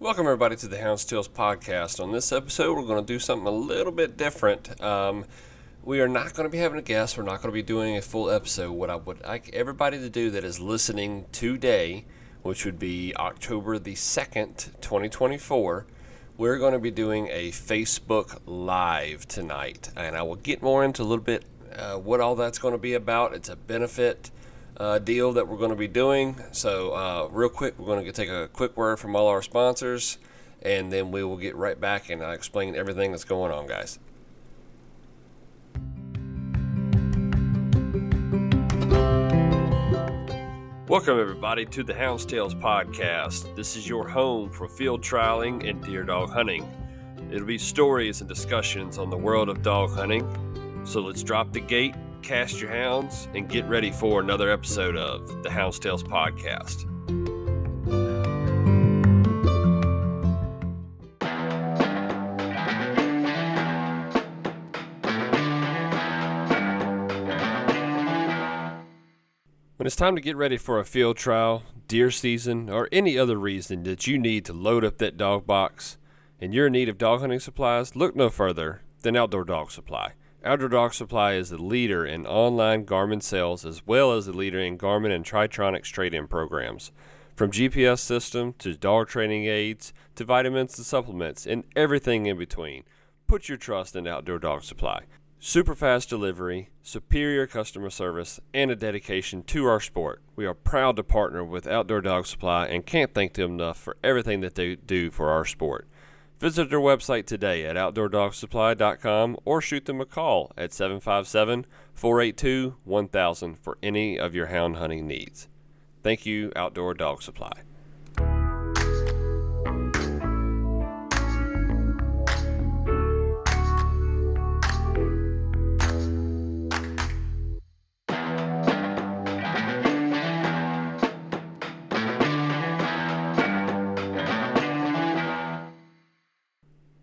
Welcome everybody to the Hounds podcast. On this episode, we're going to do something a little bit different. We are not going to be having a guest. We're not going to be doing a full episode. What I would like everybody to do that is listening today, which would be October the 2nd, 2024, we're going to be doing a Facebook Live tonight. And I will get more into a little bit what all that's going to be about. It's a Benifit deal that we're going to be doing. So real quick, we're going to take a quick word from all our sponsors, and then we will get right back and explain everything that's going on, guys. Welcome everybody to the Hounds podcast. This is your home for field trialing and deer dog hunting. It'll be stories and discussions on the world of dog hunting. So let's drop the gate, cast your hounds, and get ready for another episode of the Hounds podcast. When it's time to get ready for a field trial, deer season, or any other reason that you need to load up that dog box and you're in need of dog hunting supplies, look no further than Outdoor Dog Supply. Outdoor Dog Supply is the leader in online Garmin sales as well as the leader in Garmin and Tritronics trade-in programs. From GPS system to dog training aids to vitamins and supplements and everything in between. Put your trust in Outdoor Dog Supply. Super fast delivery, superior customer service, and a dedication to our sport. We are proud to partner with Outdoor Dog Supply and can't thank them enough for everything that they do for our sport. Visit their website today at outdoordogsupply.com or shoot them a call at 757-482-1000 for any of your hound hunting needs. Thank you, Outdoor Dog Supply.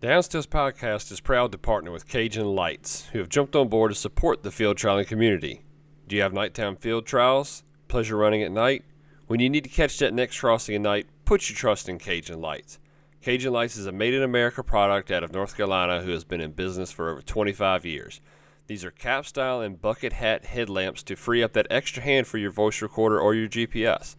The Hounds podcast is proud to partner with Cajun Lights, who have jumped on board to support the field trialing community. Do you have nighttime field trials? Pleasure running at night? When you need to catch that next crossing at night, put your trust in Cajun Lights. Cajun Lights is a made-in-America product out of North Carolina who has been in business for over 25 years. These are cap-style and bucket hat headlamps to free up that extra hand for your voice recorder or your GPS.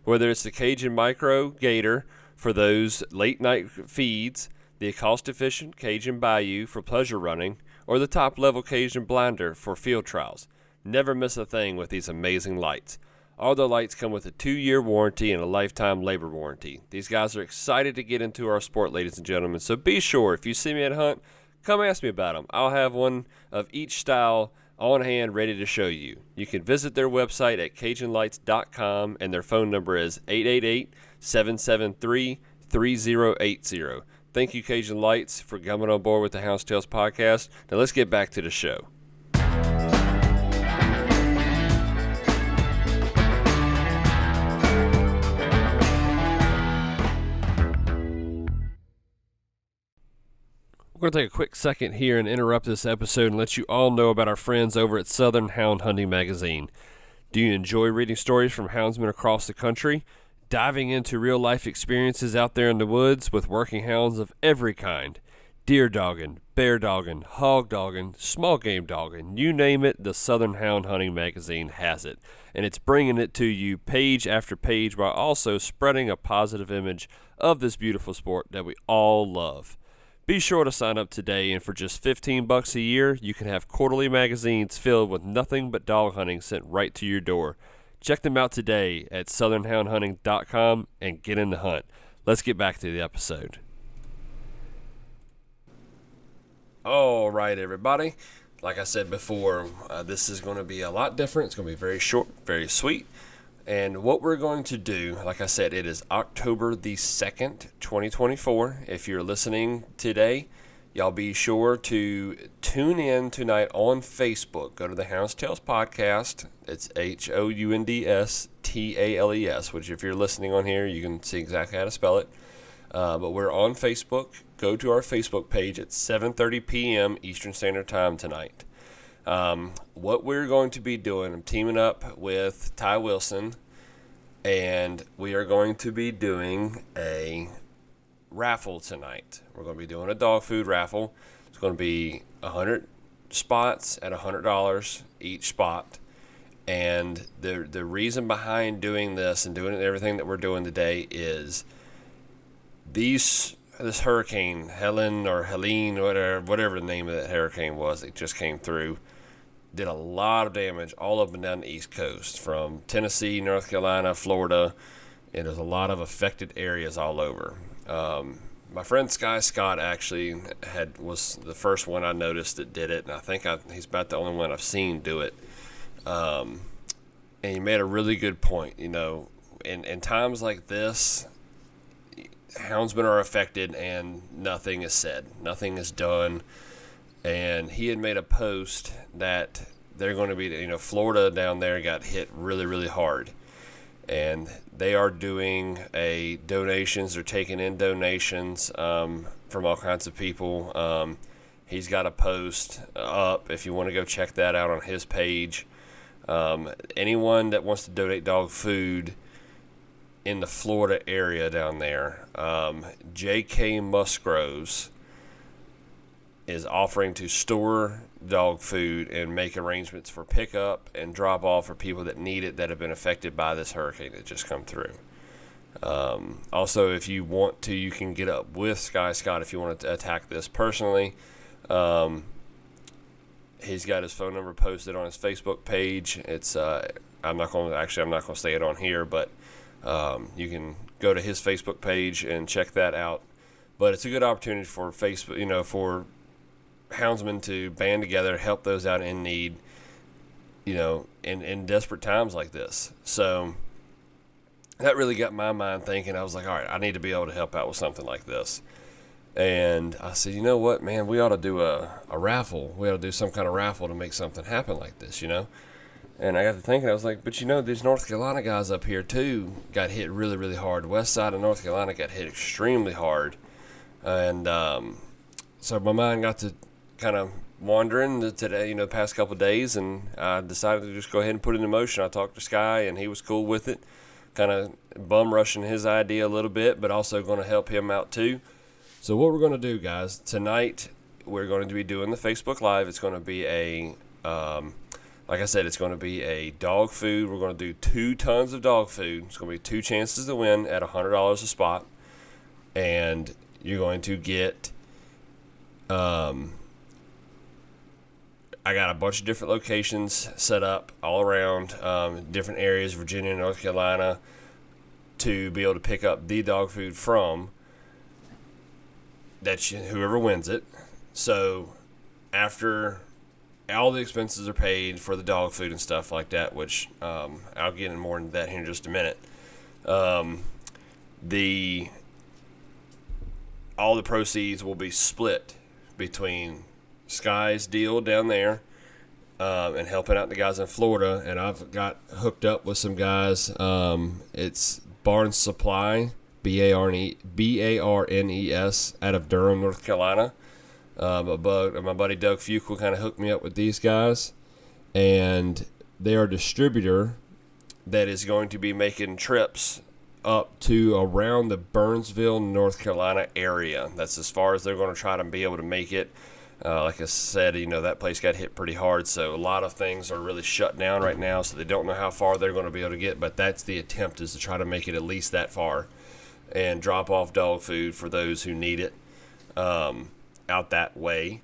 Whether it's the Cajun Micro Gator for those late-night feeds, the cost-efficient Cajun Bayou for pleasure running, or the top-level Cajun Blinder for field trials. Never miss a thing with these amazing lights. All the lights come with a 2-year warranty and a lifetime labor warranty. These guys are excited to get into our sport, ladies and gentlemen, so be sure, if you see me at a hunt, come ask me about them. I'll have one of each style on hand ready to show you. You can visit their website at CajunLights.com, and their phone number is 888-773-3080. Thank you, Cajun Lights, for coming on board with the Hounds podcast. Now let's get back to the show. We're going to take a quick second here and interrupt this episode and let you all know about our friends over at Southern Hound Hunting Magazine. Do you enjoy reading stories from houndsmen across the country? Diving into real-life experiences out there in the woods with working hounds of every kind. Deer dogging, bear dogging, hog dogging, small game dogging, you name it, the Southern Hound Hunting Magazine has it. And it's bringing it to you page after page while also spreading a positive image of this beautiful sport that we all love. Be sure to sign up today, and for just $15 a year, you can have quarterly magazines filled with nothing but dog hunting sent right to your door. Check them out today at southernhoundhunting.com and get in the hunt. Let's get back to the episode. All right, everybody. Like I said before, this is going to be a lot different. It's going to be very short, very sweet. And what we're going to do, like I said, it is October the 2nd, 2024. If you're listening today, y'all be sure to tune in tonight on Facebook. Go to the Hounds podcast. It's HOUNDSTALES, which if you're listening on here, you can see exactly how to spell it. But we're on Facebook. Go to our Facebook page at 7:30 p.m. Eastern Standard Time tonight. What we're going to be doing, I'm teaming up with Ty Wilson, and we are going to be doing a raffle tonight. We're going to be doing a dog food raffle. It's going to be 100 spots at $100 each spot. And the reason behind doing this and doing everything that we're doing today is this hurricane, Helene, whatever the name of that hurricane was, it just came through, did a lot of damage all up and down the East Coast, from Tennessee, North Carolina, Florida, and there's a lot of affected areas all over. My friend Sky Scott actually was the first one I noticed that did it, and I think he's about the only one I've seen do it. And he made a really good point. In times like this, houndsmen are affected and nothing is said, nothing is done. And he had made a post that they're going to be, Florida down there got hit really, really hard. And they are doing donations. They're taking in donations from all kinds of people. He's got a post up if you want to go check that out on his page. Anyone that wants to donate dog food in the Florida area down there, J.K. Musgroves is offering to store dog food and make arrangements for pickup and drop off for people that need it, that have been affected by this hurricane that just come through. Also, if you want to, you can get up with Sky Scott if you want to attack this personally. He's got his phone number posted on his Facebook page. It's I'm not going to say it on here, but you can go to his Facebook page and check that out. But it's a good opportunity for Facebook, for houndsmen to band together, help those out in need, in desperate times like this. So that really got my mind thinking. I was like, all right, I need to be able to help out with something like this. And I said, you know what, man, we ought to do a raffle. We ought to do some kind of raffle to make something happen like this, And I got to thinking, I was like, but these North Carolina guys up here too got hit really, really hard. West side of North Carolina got hit extremely hard. And so my mind got to kind of wandering today, the past couple of days, and I decided to just go ahead and put it in motion. I talked to Sky, and he was cool with it, kind of bum rushing his idea a little bit, but also going to help him out too. So what we're going to do, guys, tonight we're going to be doing the Facebook Live. It's going to be like I said, it's going to be a dog food. We're going to do 2 tons of dog food. It's going to be 2 chances to win at $100 a spot, and you're going to get I got a bunch of different locations set up all around different areas, Virginia and North Carolina, to be able to pick up the dog food from whoever wins it. So after all the expenses are paid for the dog food and stuff like that, which I'll get in more into that here in just a minute, all the proceeds will be split between Sky's deal down there and helping out the guys in Florida, and I've got hooked up with some guys. It's Barnes Supply, Barnes, out of Durham, North Carolina. My buddy Doug Fuqua kind of hooked me up with these guys, and they are a distributor that is going to be making trips up to around the Burnsville, North Carolina area. That's as far as they're going to try to be able to make it. Like I said, that place got hit pretty hard, so a lot of things are really shut down right now, so they don't know how far they're going to be able to get, but that's the attempt, is to try to make it at least that far and drop off dog food for those who need it out that way.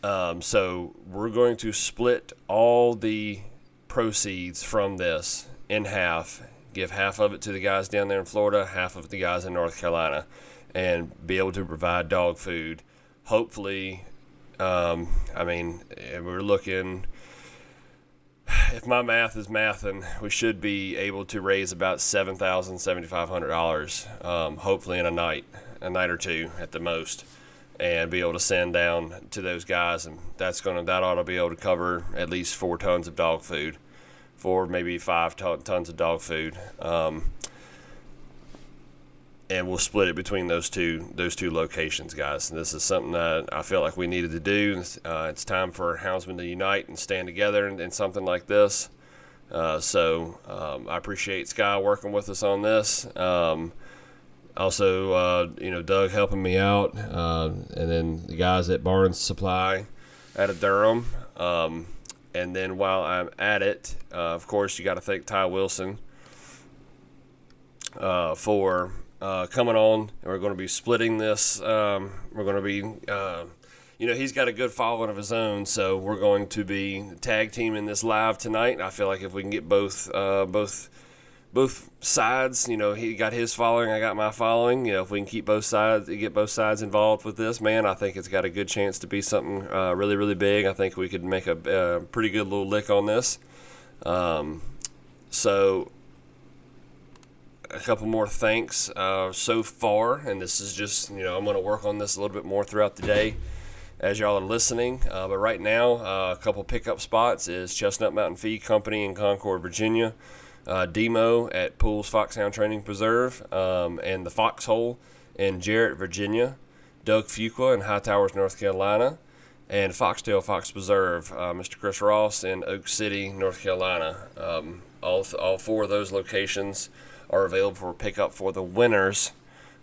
So we're going to split all the proceeds from this in half, give half of it to the guys down there in Florida, half of the guys in North Carolina, and be able to provide dog food. Hopefully, we're looking, if my math is mathing, we should be able to raise about $7,500, hopefully in a night or two at the most, and be able to send down to those guys, and that ought to be able to cover at least 4 tons of dog food, 4 maybe 5 tons of dog food. And we'll split it between those two locations, guys. And this is something that I feel like we needed to do. It's time for houndsmen to unite and stand together in something like this. So I appreciate Sky working with us on this. Also, Doug helping me out, and then the guys at Barnes Supply out of Durham. And then while I'm at it, of course, you got to thank Ty Wilson for coming on. And we're going to be splitting this. We're going to be, he's got a good following of his own, so we're going to be tag teaming this live tonight. I feel like if we can get both sides, he got his following, I got my following. If we can get both sides involved with this, man, I think it's got a good chance to be something really, really big. I think we could make a pretty good little lick on this. So a couple more thanks so far, and this is just, I'm going to work on this a little bit more throughout the day as y'all are listening. But right now, a couple pickup spots is Chestnut Mountain Feed Company in Concord, Virginia. Demo at Pools Foxhound Training Preserve, and the Foxhole in Jarrett, Virginia. Doug Fuqua in High Towers, North Carolina, and Foxtail Fox Preserve, Mr. Chris Ross in Oak City, North Carolina. All four of those locations are available for pickup for the winners.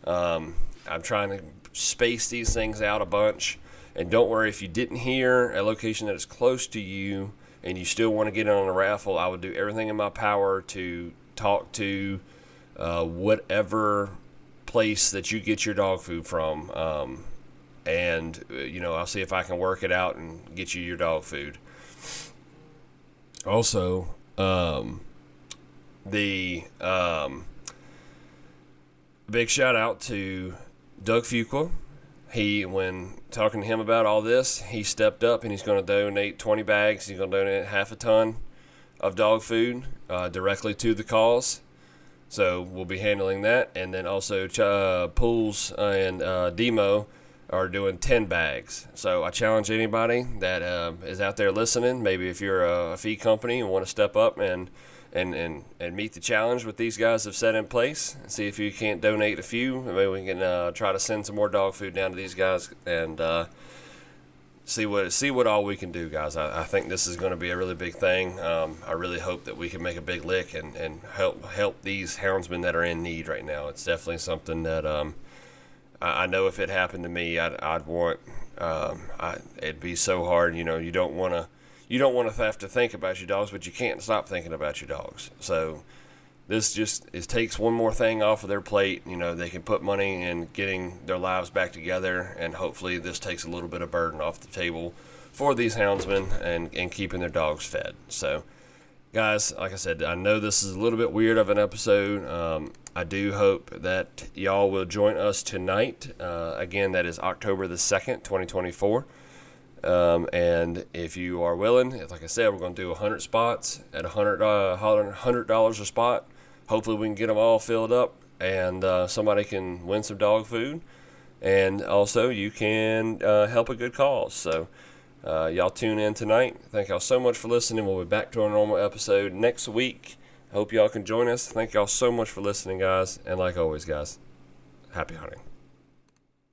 I'm trying to space these things out a bunch, and don't worry if you didn't hear a location that is close to you and you still want to get in on a raffle. I would do everything in my power to talk to whatever place that you get your dog food from. And I'll see if I can work it out and get you your dog food. Also, the big shout out to Doug Fuqua. When talking to him about all this, he stepped up and he's going to donate 20 bags. He's going to donate half a ton of dog food directly to the cause. So we'll be handling that. And then also Pools and Demo are doing 10 bags. So I challenge anybody that is out there listening, maybe if you're a feed company and want to step up and meet the challenge what these guys have set in place. See if you can't donate a few. Maybe we can try to send some more dog food down to these guys and see what all we can do, guys. I think this is going to be a really big thing. I really hope that we can make a big lick and help these houndsmen that are in need right now. It's definitely something that I know if it happened to me, I'd want. It'd be so hard. You don't want to. You don't want to have to think about your dogs, but you can't stop thinking about your dogs. So this it takes one more thing off of their plate. They can put money in getting their lives back together, and hopefully this takes a little bit of burden off the table for these houndsmen and keeping their dogs fed. So, guys, like I said, I know this is a little bit weird of an episode. I do hope that y'all will join us tonight. Again, that is October the 2nd, 2024. And if you are willing, like I said, we're going to do 100 spots at $100 a spot. Hopefully we can get them all filled up and somebody can win some dog food. And also you can help a good cause. So y'all tune in tonight. Thank y'all so much for listening. We'll be back to our normal episode next week. Hope y'all can join us. Thank y'all so much for listening, guys. And like always, guys, happy hunting.